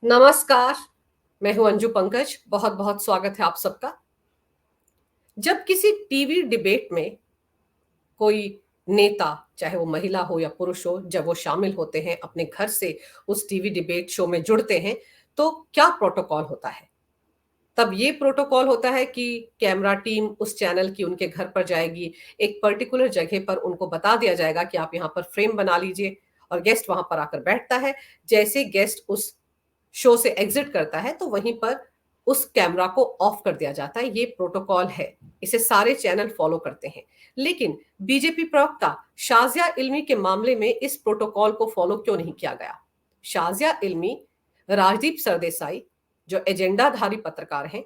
नमस्कार, मैं हूं अंजू पंकज। बहुत बहुत स्वागत है आप सबका। जब किसी टीवी डिबेट में कोई नेता, चाहे वो महिला हो या पुरुष हो, जब वो शामिल होते हैं, अपने घर से उस टीवी डिबेट शो में जुड़ते हैं, तो क्या प्रोटोकॉल होता है? तब ये प्रोटोकॉल होता है कि कैमरा टीम उस चैनल की उनके घर पर जाएगी। एक पर्टिकुलर जगह पर उनको बता दिया जाएगा कि आप यहाँ पर फ्रेम बना लीजिए, और गेस्ट वहां पर आकर बैठता है। जैसे गेस्ट उस शो से एग्जिट करता है, तो वहीं पर उस कैमरा को ऑफ कर दिया जाता है। ये प्रोटोकॉल है, इसे सारे चैनल फॉलो करते हैं। लेकिन बीजेपी प्रवक्ता शाजिया इल्मी के मामले में इस प्रोटोकॉल को फॉलो क्यों नहीं किया गया? शाजिया इल्मी राजदीप सरदेसाई, जो एजेंडाधारी पत्रकार हैं,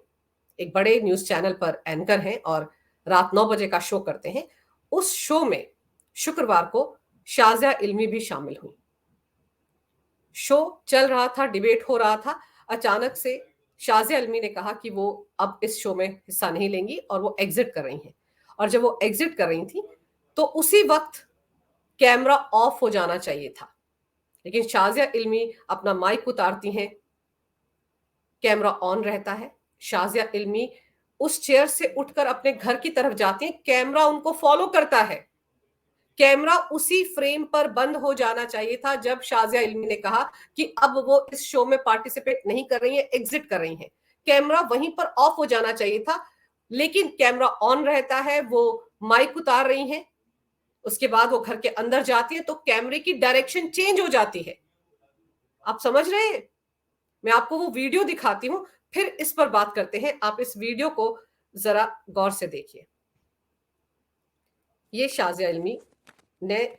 एक बड़े न्यूज चैनल पर एंकर हैं और रात 9 बजे का शो करते हैं। उस शो में शुक्रवार को शाजिया इल्मी भी शामिल हुई। शो चल रहा था, डिबेट हो रहा था। अचानक से शाजिया इल्मी ने कहा कि वो अब इस शो में हिस्सा नहीं लेंगी और वो एग्जिट कर रही हैं। और जब वो एग्जिट कर रही थी, तो उसी वक्त कैमरा ऑफ हो जाना चाहिए था। लेकिन शाजिया इल्मी अपना माइक उतारती हैं, कैमरा ऑन रहता है। शाजिया इल्मी उस चेयर से उठकर अपने घर की तरफ जाती हैं, कैमरा उनको फॉलो करता है। कैमरा उसी फ्रेम पर बंद हो जाना चाहिए था जब शाजिया इल्मी ने कहा कि अब वो इस शो में पार्टिसिपेट नहीं कर रही है, एग्जिट कर रही हैं। कैमरा वहीं पर ऑफ हो जाना चाहिए था, लेकिन कैमरा ऑन रहता है। वो माइक उतार रही हैं, उसके बाद वो घर के अंदर जाती है, तो कैमरे की डायरेक्शन चेंज हो जाती है। आप समझ रहे हैं? मैं आपको वो वीडियो दिखाती हूं, फिर इस पर बात करते हैं। आप इस वीडियो को जरा गौर से देखिए। ये शाजिया इल्मी ने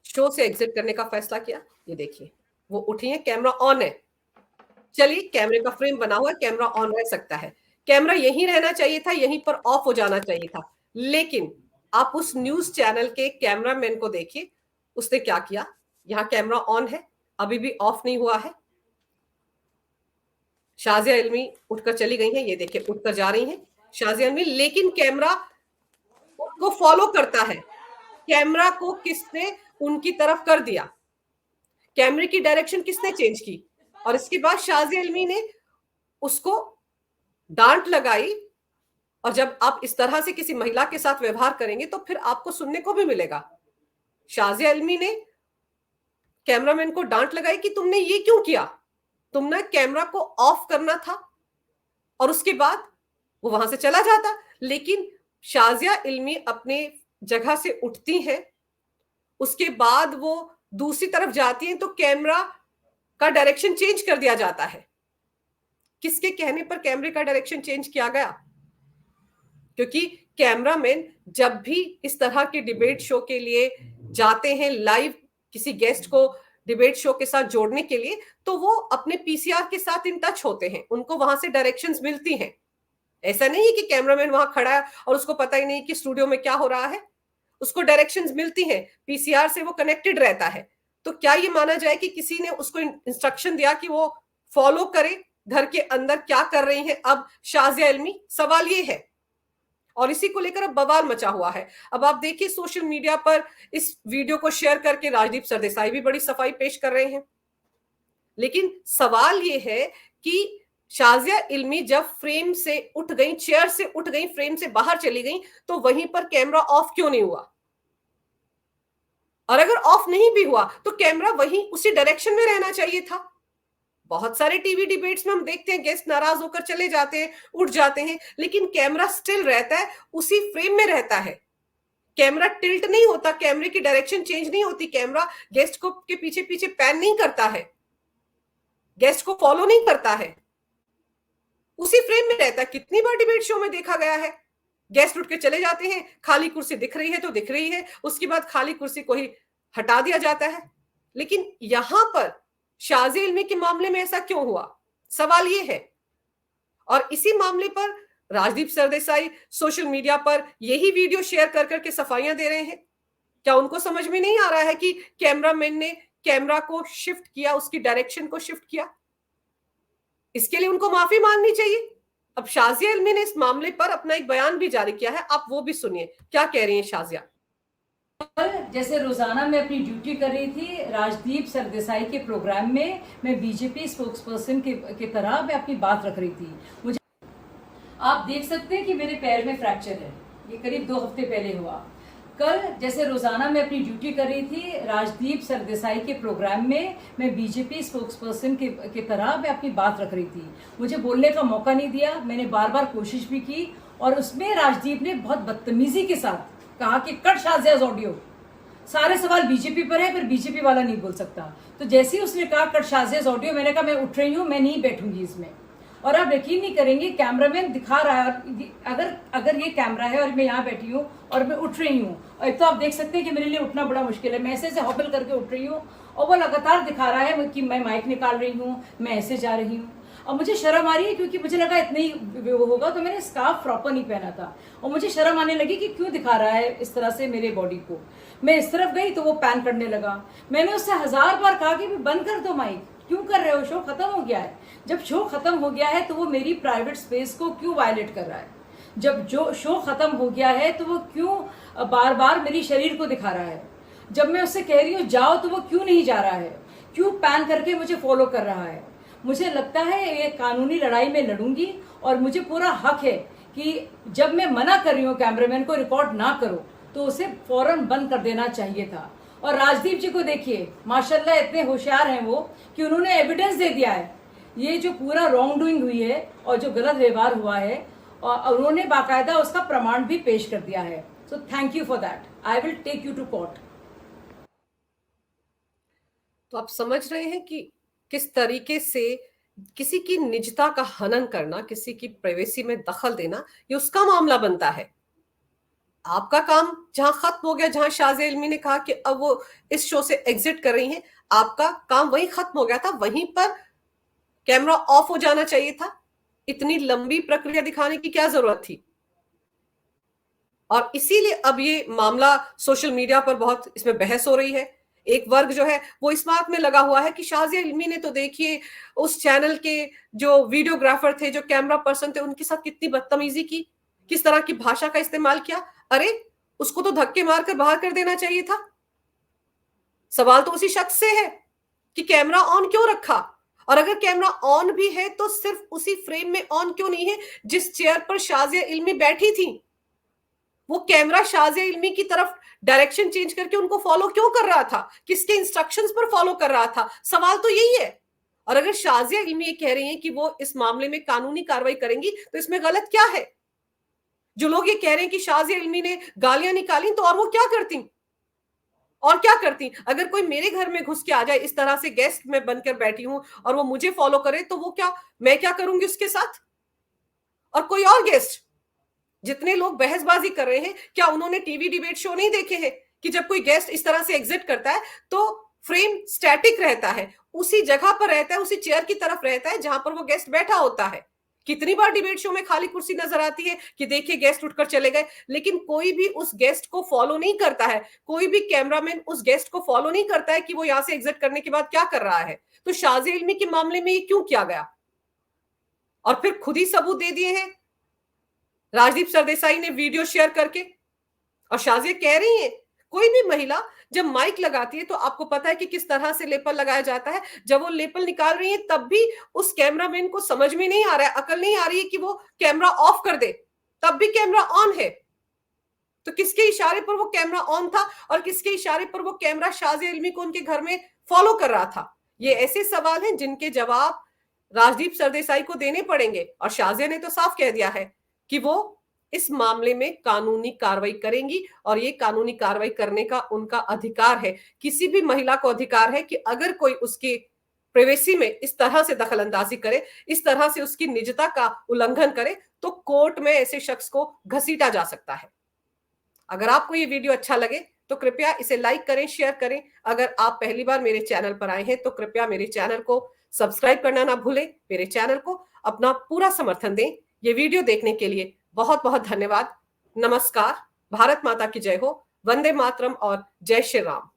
शो से एग्जिट करने का फैसला किया। ये देखिए, वो उठी है, कैमरा ऑन है। चलिए, कैमरे का फ्रेम बना हुआ है, कैमरा ऑन रह सकता है। कैमरा यहीं रहना चाहिए था, यहीं पर ऑफ हो जाना चाहिए था। लेकिन आप उस न्यूज चैनल के कैमरामैन को देखिए, उसने क्या किया। यहां कैमरा ऑन है, अभी भी ऑफ नहीं हुआ है। शाजिया इल्मी उठकर चली गई हैं, ये देखिए उठकर जा रही हैं शाजिया इल्मी, लेकिन कैमरा उनको फॉलो करता है। कैमरा को किसने उनकी तरफ कर दिया? कैमरे की डायरेक्शन किसने चेंज की? और इसके बाद शाजिया इल्मी ने उसको डांट लगाई। और जब आप इस तरह से किसी महिला के साथ व्यवहार करेंगे, तो फिर आपको सुनने को भी मिलेगा। शाजिया इल्मी ने कैमरामैन को डांट लगाई कि तुमने ये क्यों किया? तुमने कैमरा को ऑफ करना था। और उसके बाद वो वहां से चला जाता। लेकिन शाजिया इल्मी अपने जगह से उठती हैं, उसके बाद वो दूसरी तरफ जाती हैं, तो कैमरा का डायरेक्शन चेंज कर दिया जाता है। किसके कहने पर कैमरे का डायरेक्शन चेंज किया गया? क्योंकि कैमरामैन जब भी इस तरह के डिबेट शो के लिए जाते हैं, लाइव किसी गेस्ट को डिबेट शो के साथ जोड़ने के लिए, तो वो अपने पीसीआर के साथ इन टच होते हैं, उनको वहां से डायरेक्शंस मिलती हैं। ऐसा नहीं है कि कैमरामैन वहां खड़ा है और उसको पता ही नहीं कि स्टूडियो में क्या हो रहा है। उसको डायरेक्शंस मिलती हैं, पीसीआर से वो कनेक्टेड रहता है। तो क्या ये माना जाए कि किसी ने उसको इंस्ट्रक्शन दिया कि वो फॉलो करे घर के अंदर क्या कर रही है अब शाजिया इल्मी? सवाल ये है। और इसी को लेकर अब बवाल मचा हुआ है। अब आप देखिए, सोशल मीडिया पर इस वीडियो को शेयर करके राजदीप सरदेसाई भी बड़ी सफाई पेश कर रहे हैं। लेकिन सवाल ये है कि शाजिया इल्मी जब फ्रेम से उठ गई, चेयर से उठ गई, फ्रेम से बाहर चली गई, तो वहीं पर कैमरा ऑफ क्यों नहीं हुआ? और अगर ऑफ नहीं भी हुआ, तो कैमरा वहीं उसी डायरेक्शन में रहना चाहिए था। बहुत सारे टीवी डिबेट्स में हम देखते हैं, गेस्ट नाराज होकर चले जाते हैं, उठ जाते हैं, लेकिन कैमरा स्टिल रहता है, उसी फ्रेम में रहता है। कैमरा टिल्ट नहीं होता, कैमरे की डायरेक्शन चेंज नहीं होती, कैमरा गेस्ट को के पीछे पीछे पैन नहीं करता है, गेस्ट को फॉलो नहीं करता है, उसी फ्रेम में रहता है। कितनी बार डिबेट शो में देखा गया है, गेस्ट उठ के चले जाते हैं, खाली कुर्सी दिख रही है तो दिख रही है, उसके बाद खाली कुर्सी को ही हटा दिया जाता है। लेकिन यहां पर शाजिया इल्मी के मामले में ऐसा क्यों हुआ? सवाल ये है। और इसी मामले पर राजदीप सरदेसाई सोशल मीडिया पर यही वीडियो शेयर कर करके सफाइयां दे रहे हैं। क्या उनको समझ में नहीं आ रहा है कि कैमरामैन ने कैमरा को शिफ्ट किया, उसकी डायरेक्शन को शिफ्ट किया? इसके लिए उनको माफी मांगनी चाहिए। अब शाजिया इल्मी ने इस मामले पर अपना एक बयान भी जारी किया है, आप वो भी सुनिए क्या कह रही हैं शाजिया। जैसे रोजाना मैं अपनी ड्यूटी कर रही थी राजदीप सरदेसाई के प्रोग्राम में, मैं बीजेपी स्पोक्स पर्सन के तरह मैं अपनी बात रख रही थी। मुझे आप देख सकते हैं कि मेरे पैर में फ्रैक्चर है, ये करीब 2 हफ्ते पहले हुआ। कल जैसे रोजाना मैं अपनी ड्यूटी कर रही थी राजदीप सरदेसाई के प्रोग्राम में, मैं बीजेपी स्पोक्स पर्सन के तरह मैं अपनी बात रख रही थी। मुझे बोलने का मौका नहीं दिया, मैंने बार बार कोशिश भी की और उसमें राजदीप ने बहुत बदतमीजी के साथ कहा कि कट शाजियाज ऑडियो, सारे सवाल बीजेपी पर है, फिर बीजेपी वाला नहीं बोल सकता। तो जैसे ही उसने कहा कट शाजियाज ऑडियो, मैंने कहा मैं उठ रही हूँ, मैं नहीं बैठूंगी इसमें। और आप यकीन नहीं करेंगे, कैमरामैन दिखा रहा है, अगर ये कैमरा है और मैं यहाँ बैठी हूँ और मैं उठ रही हूँ, और एक तो आप देख सकते हैं कि मेरे लिए उठना बड़ा मुश्किल है, मैं ऐसे हॉबल करके उठ रही हूँ और वो लगातार दिखा रहा है कि मैं माइक निकाल रही हूँ, मैं ऐसे जा रही हूँ। और मुझे शर्म आ रही है क्योंकि मुझे लगा इतना ही वो होगा, तो मैंने स्कार्फ प्रॉपर नहीं पहना था और मुझे शर्म आने लगी कि क्यों दिखा रहा है इस तरह से मेरे बॉडी को। मैं इस तरफ गई तो वो पैन करने लगा। मैंने उससे 1000 बार कहा कि बंद कर दो माइक, क्यों कर रहे हो, शो खत्म हो गया है। जब शो खत्म हो गया है तो वो मेरी प्राइवेट स्पेस को क्यों वायलेट कर रहा है। जब जो शो खत्म हो गया है तो वो क्यों बार बार मेरी शरीर को दिखा रहा है। जब मैं उससे कह रही हूँ जाओ तो वो क्यों नहीं जा रहा है, क्यों पैन करके मुझे फॉलो कर रहा है। मुझे लगता है ये कानूनी लड़ाई में लड़ूंगी और मुझे पूरा हक है कि जब मैं मना कर रही हूँ कैमरामैन को रिकॉर्ड ना करो तो उसे फौरन बंद कर देना चाहिए था। और राजदीप जी को देखिए, माशाल्लाह इतने होशियार हैं वो कि उन्होंने एविडेंस दे दिया है ये जो पूरा रॉन्ग डूइंग हुई है और जो गलत व्यवहार हुआ है, और उन्होंने बाकायदा उसका प्रमाण भी पेश कर दिया है। So thank you for that, I will take you to court. तो आप समझ रहे हैं कि किस तरीके से किसी की निजता का हनन करना, किसी की प्राइवेसी में दखल देना, ये उसका मामला बनता है। आपका काम जहां खत्म हो गया, जहां शाज़िया इल्मी ने कहा कि अब वो इस शो से एग्जिट कर रही हैं, आपका काम वहीं खत्म हो गया था, वहीं पर कैमरा ऑफ हो जाना चाहिए था। इतनी लंबी प्रक्रिया दिखाने की क्या जरूरत थी। और इसीलिए अब ये मामला सोशल मीडिया पर बहुत इसमें बहस हो रही है। एक वर्ग जो है वो इस बात में लगा हुआ है कि शाज़िया इल्मी ने तो देखिए उस चैनल के जो वीडियोग्राफर थे, जो कैमरा पर्सन थे, उनके साथ कितनी बदतमीजी की, किस तरह की भाषा का इस्तेमाल किया। अरे उसको तो धक्के मारकर बाहर कर देना चाहिए था। सवाल तो उसी शख्स से है कि कैमरा ऑन क्यों रखा, और अगर कैमरा ऑन भी है तो सिर्फ उसी फ्रेम में ऑन क्यों नहीं है जिस चेयर पर शाज़िया इल्मी बैठी थी। वो कैमरा शाज़िया इल्मी की तरफ डायरेक्शन चेंज करके उनको फॉलो क्यों कर रहा था, किसके इंस्ट्रक्शंस पर फॉलो कर रहा था। सवाल तो यही है। और अगर शाज़िया इल्मी ये कह रही हैं कि वो इस मामले में कानूनी कार्रवाई करेंगी तो इसमें गलत क्या है। जो लोग ये कह रहे हैं कि शाज़िया इल्मी ने गालियां निकाली, तो और वो क्या करती, और क्या करती। अगर कोई मेरे घर में घुस के आ जाए, इस तरह से गेस्ट में बनकर बैठी हूं और वो मुझे फॉलो करे, तो वो क्या, मैं क्या करूंगी उसके साथ। और कोई और गेस्ट, जितने लोग बहसबाजी कर रहे हैं, क्या उन्होंने टीवी डिबेट शो नहीं देखे हैं कि जब कोई गेस्ट इस तरह से एग्जिट करता है तो फ्रेम स्टैटिक रहता है, उसी जगह पर रहता है, उसी चेयर की तरफ रहता है जहां पर वो गेस्ट बैठा होता है। कितनी बार डिबेट शो में खाली कुर्सी नजर आती है कि देखिए गेस्ट उठकर चले गए, लेकिन कोई भी उस गेस्ट को फॉलो नहीं करता है। कोई भी कैमरामैन उस गेस्ट को फॉलो नहीं करता है कि वो यहां से एग्जिट करने के बाद क्या कर रहा है। तो शाज़िया इल्मी के मामले में ये क्यों किया गया, और फिर खुद ही सबूत दे दिए हैं राजदीप सरदेसाई ने वीडियो शेयर करके। और शाज़िया कह रही है कोई भी महिला जब माइक लगाती है तो आपको पता है कि किस तरह से लेपल लगाया जाता है। जब वो लेपल निकाल रही है तब भी उस कैमरामैन को समझ में नहीं आ रहा है, अकल नहीं आ रही है कि वो कैमरा ऑफ कर दे, तब भी कैमरा ऑन है। तो किसके इशारे पर वो कैमरा ऑन था और किसके इशारे पर वो कैमरा शाज़िया इल्मी को उनके घर में फॉलो कर रहा था। ये ऐसे सवाल हैं जिनके जवाब राजदीप सरदेसाई को देने पड़ेंगे। और शाज़िया ने तो साफ कह दिया है कि वो इस मामले में कानूनी कार्रवाई करेंगी, और ये कानूनी कार्रवाई करने का उनका अधिकार है। किसी भी महिला को अधिकार है कि अगर कोई उसकी प्राइवेसी में इस तरह से दखल अंदाजी करे, इस तरह से उसकी निजता का उल्लंघन करे, तो कोर्ट में ऐसे शख्स को घसीटा जा सकता है। अगर आपको ये वीडियो अच्छा लगे तो कृपया इसे लाइक करें, शेयर करें। अगर आप पहली बार मेरे चैनल पर आए हैं तो कृपया मेरे चैनल को सब्सक्राइब करना ना भूलें। मेरे चैनल को अपना पूरा समर्थन दें। ये वीडियो देखने के लिए बहुत बहुत धन्यवाद। नमस्कार। भारत माता की जय हो। वंदे मातरम और जय श्री राम।